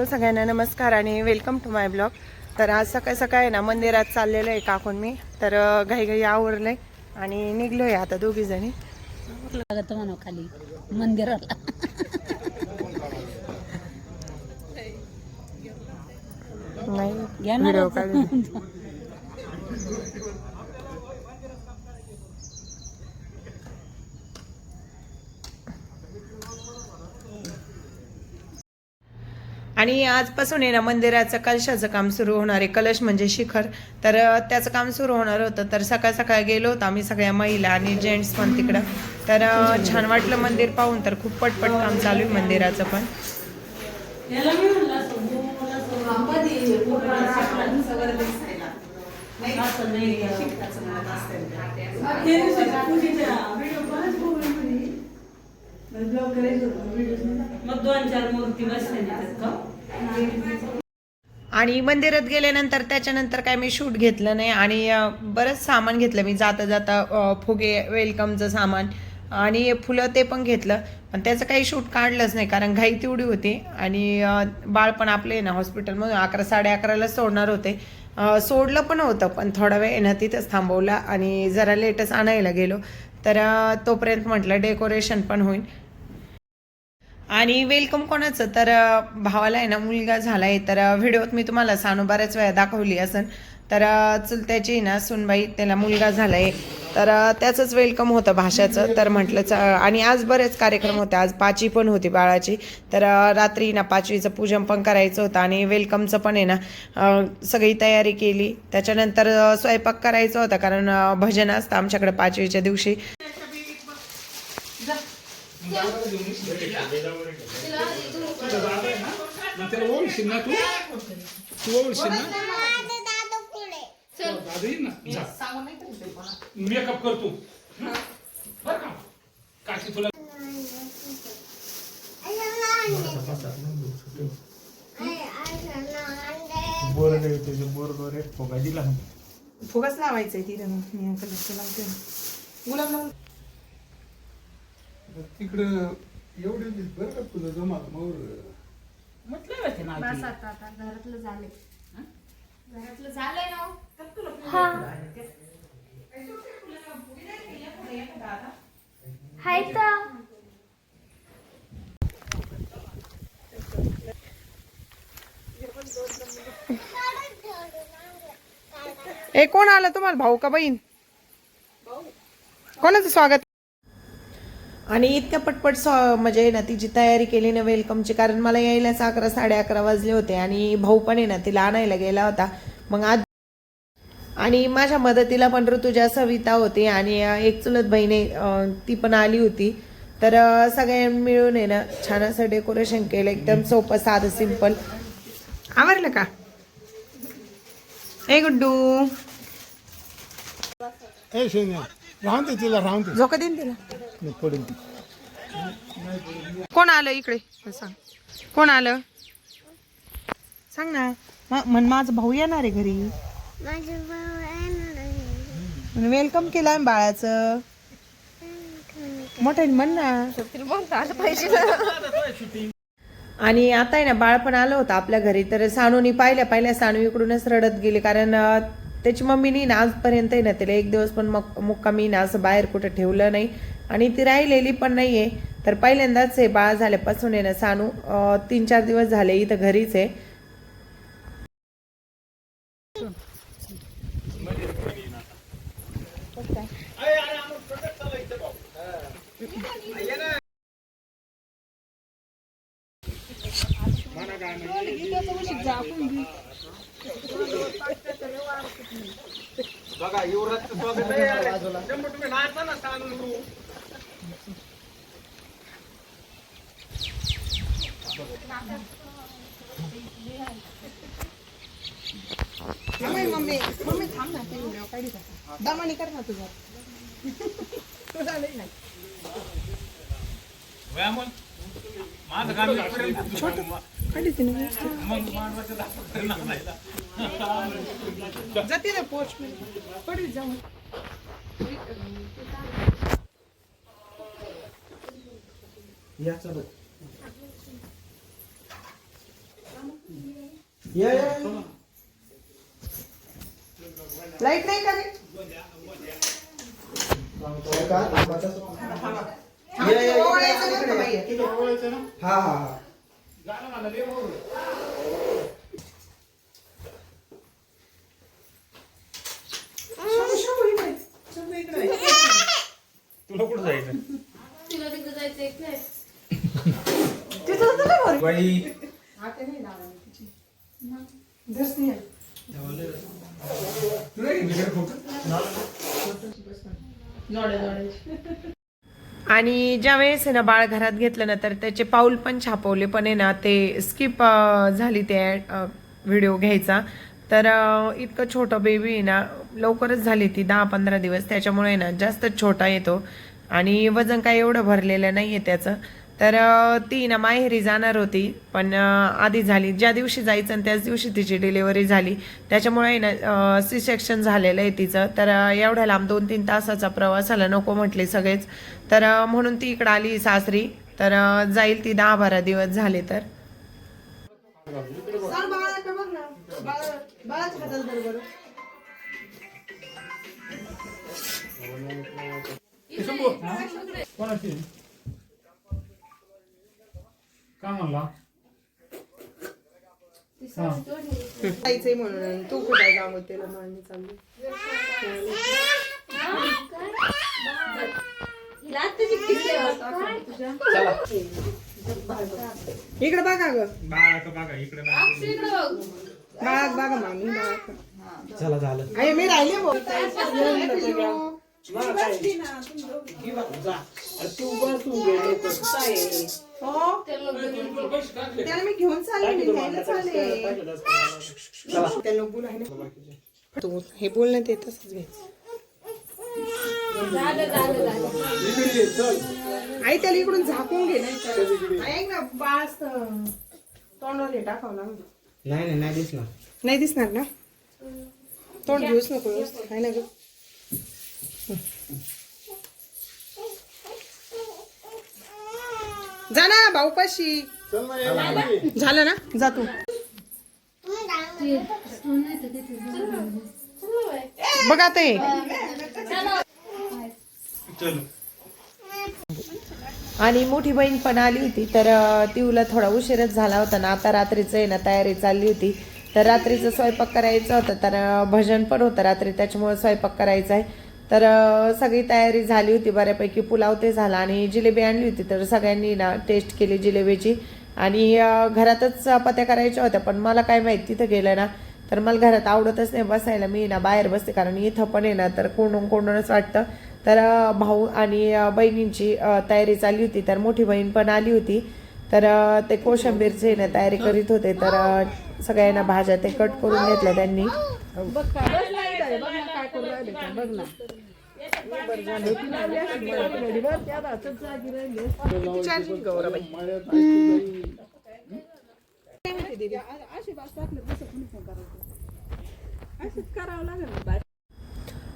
Hello सगळ्यांना नमस्कार आणि वेलकम टू माय ब्लॉग. तर आज सकाळ सकाळी ना मंदिरात चाललेलं आहे काकून मी. तर घाई आवरलंय आणि निघलोय आता दोघी जणी. लागत म्हणा खाली मंदिराला. नाही व्हिडिओ काढ. आणि आजपासून आहे ना मंदिराचं कलशाचं काम सुरू होणार आहे. कलश म्हणजे शिखर. तर त्याचं काम सुरू होणार होतं. तर सकाळ सकाळ गेलो होतो आम्ही सगळ्या महिला आणि जेंट्स पण तिकडं. तर छान वाटलं मंदिर पाहून. तर खूप पटपट काम चालू आहे मंदिराचं पण. आणि मंदिरात गेल्यानंतर त्याच्यानंतर काय मी शूट घेतलं नाही आणि बरंच सामान घेतलं मी जाता जाता. फुगे वेलकमचं सामान आणि फुलं ते पण घेतलं. पण त्याचं काही शूट काढलंच नाही कारण घाई तेवढी होती. आणि बाळ पण आपले ना हॉस्पिटलमधून 11 साडे11ला सोडणार होते. सोडलं पण होतं पण थोडा वेळ ना तिथंच थांबवला आणि जरा लेटच आणायला गेलो. तर तोपर्यंत म्हटलं डेकोरेशन पण होईल. आणि वेलकम कोणाचं तर भावाला आहे ना मुलगा झाला आहे. तर व्हिडिओत मी तुम्हाला सानू बऱ्याच वेळा दाखवली असन. तर चुलत्याची ना सुनबाई त्याला मुलगा झाला आहे. तर त्याचंच वेलकम होतं भाषाचं. तर म्हटलं आणि आज बरेच कार्यक्रम होते. आज पाचवी पण होती बाळाची. तर रात्री ना पाचवीचं पूजन पण करायचं होतं आणि वेलकमचं पण आहे ना सगळी तयारी केली. त्याच्यानंतर स्वयंपाक करायचा होता कारण भजन असतं आमच्याकडे पाचवीच्या दिवशी. मेकअप करतो बर का काकी तुला फुगाच लावायचंय तिथं लावते गुलाब लावून तिकडं एवढे बरं का तुला जमाल मग म्हटलं होते ना बस आता घरातलं झालंय. घरातलं झालंय ना. हाय तर ए कोण आलं तुम्हाला भाऊ का बहीण कोणाचं स्वागत. आणि इतक्या पटपट म्हणजे ना तिची तयारी केली ना वेलकमची कारण मला यायलाच 11 साडे11 वाजले होते आणि भाऊ पण आहे ना तिला आणायला गेला होता. मग आज आणि माझ्या मदतीला पण ऋतुजा सविता होती आणि एक चुलत बहिणी ती पण आली होती. तर सगळ्यांनी मिळून आहे ना छान असं डेकोरेशन केलं एकदम सोपं साधं सिंपल. आवडलं का ए गुड्डू राहून दे तिला राहून दे झोका देईन तिला. पडेल कोण आलं इकडे सांग कोण आलं सांग ना. म्हण माझा भाऊ येणार आहे घरी. वेलकम केलं बाळाचं मोठ्याने म्हण ना. आणि आता आहे ना बाळ पण आलं होतं आपल्या घरी. तर सानूनी पाहिल्या सानू इकडूनच रडत गेली कारण त्याची मम्मीनी ना आजपर्यंत आहे ना तिला एक दिवस पण मुक्कामी ना असं बाहेर कुठं ठेवलं नाही आणि ती राहिलेली पण नाहीये. तर पहिल्यांदाच आहे बाळ झाल्यापासून आहे ना सानू 3-4 दिवस झाले इथं घरीच आहे. बघा युवराजचं स्वागत आहे. तुम्ही नाचा ना सांगू मम्मी थांब ना ते व्हिडिओ काढी दमानी कर ना तुझा तुझा नाही ना माझं काम काढी तिने जाते ना पोस्ट पडली जाऊन. लाईट नाही का रे? ओवाळायचं नव्हतं बाई. हा हा हा तुला कुठं जायचं तिला तिकडे जायचंय काय? तिथं होतं ना बरं. बाई आता नाही लावायला तिची. धस नाही. आणि ज्या वेळेस आहे ना बाळ घरात घेतलं ना तर त्याचे पाऊल पण छापवले, पण आहे ना ते स्किप झाली ते व्हिडिओ घ्यायचा. तर इतकं छोटं बेबी आहे ना, लवकरच झाली ती 10-15 दिवस, त्याच्यामुळे ना जास्त छोटा येतो आणि वजन काय एवढं भरलेलं नाही आहे त्याचं. तर ती ना माहेरी जाणार होती, पण आधी झाली. ज्या दिवशी जायचं आणि त्याच दिवशी तिची डिलिव्हरी झाली, त्याच्यामुळे ना सी सेक्शन झालेलं आहे तिचं. तर एवढ्या लांब 2-3 तासाचा प्रवासाला नको म्हटले सगळेच. तर म्हणून ती इकडं आली सासरी. तर जाईल ती 10-12 दिवस झाले तर. कोणाची काय म्हणला जायचंय म्हणून तू कुठे जाऊ त्याला मारणी चालली. इकडे बघा ग, बघा इकडे बाळा बघा मामी बाळा. चला झालं अरे मी राहिले भाऊ. हो त्याला मी घेऊन चालले, मी घ्यायला चालले. त्याला बोल आहे ना तू हे बोलण्यात येतच घ्यायचं. आई त्याला इकडून झाकून घे. ऐक ना बाळ तोंडावर टाकावं ना. नाही नाही दिसणार नाही दिसणार ना, तोंड घेऊच नको आहे ना ग. जा ना भाऊपाशी. झालं ना, जा तू. बघा ते आणि मोठी बहीण पण आली होती. तर तिला थोडा उशीरच झाला होता ना. आता रात्रीचं आहे ना तयारी चालली होती. तर रात्रीचं स्वयंपाक करायचं होतं, तर भजन पण होतं रात्री, त्याच्यामुळे स्वयंपाक करायचा आहे. तर सगळी तयारी झाली होती बऱ्यापैकी. पुलाव ते झाला आणि जिलेबी आणली होती. तर सगळ्यांनी ना टेस्ट केली जिलेबीची. आणि घरातच चपात्या करायच्या होत्या, पण मला काय माहिती तिथं गेलं ना तर मला घरात आवडतच नाही बसायला. मी ना बाहेर बसते, कारण इथं पण आहे ना तर कोंडूनच वाटतं. तर भाऊ आणि बहिणींची तयारी चालली होती. तर मोठी बहीण पण आली होती. तर ते कोशिंबीरची ना तयारी करीत होते. तर सगळ्यांना भाज्या ते कट करून घेतल्या त्यांनी.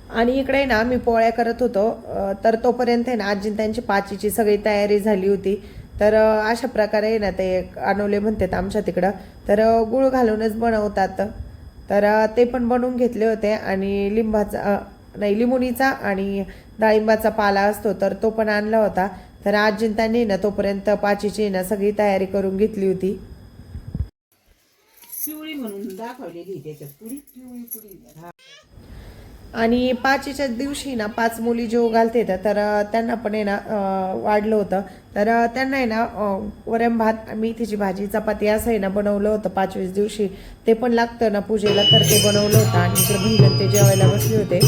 आणि इकडे ना मी पोळ्या करत होतो. तर तोपर्यंत आहे ना आजी त्यांची पाचीची सगळी तयारी झाली होती. तर अशा प्रकारे ना ते अनोले म्हणतात आमच्या तिकडं. तर गुळ घालूनच बनवतात. तर ते पण बनवून घेतले होते. आणि लिंबुणीचा आणि डाळिंबाचा पाला असतो तर तो पण आणला होता. तर आजी त्यांनी ना तोपर्यंत पाचीची ना सगळी तयारी करून घेतली होती. शिवळी म्हणून दाखवलेली त्याच्यात पुडी. आणि पाचीच्या दिवशी ना 5 मुली जेव घालते तर त्यांना पण आहे ना वाढलं होतं. तर त्यांना आहे ना वरण भात मेथीची भाजी चपाती असं आहे ना बनवलं होतं 25 दिवशी. ते पण लागतं ना पूजेला, तर ते बनवलं होतं. आणि इकडे बहिण ते जेवायला बसले होते.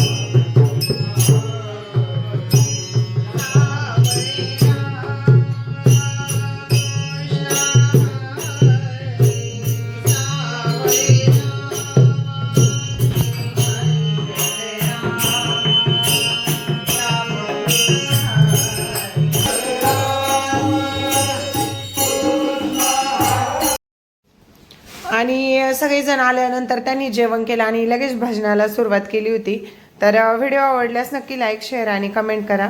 आणि सगळेजण आल्यानंतर त्यांनी जेवण केलं आणि लगेच भजनाला सुरुवात केली होती. तर व्हिडिओ आवडल्यास नक्की लाईक, शेअर आणि कमेंट करा.